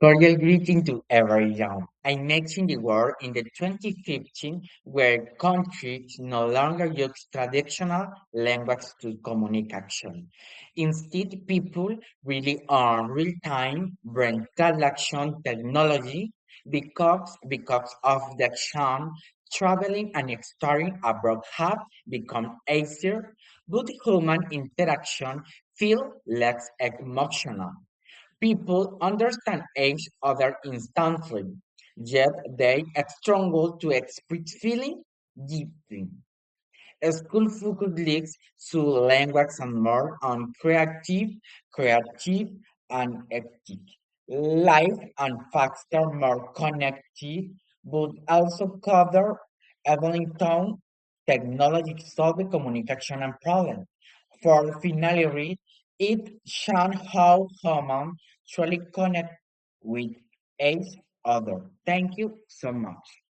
Cordial greeting to everyone. I met in the world in the 2015 where countries no longer use traditional language to communication. Instead, people rely on real-time brain transaction technology because of the action, traveling and studying abroad have become easier, but human interaction feel less emotional. People understand each other instantly, yet they struggle to express feeling deeply. School focus leads to language and more on creative and ethic. Life and faster, more connected, but also cover evolving tone, technology solve the communication and problem. For finality, it shows how humans truly connect with each other. Thank you so much.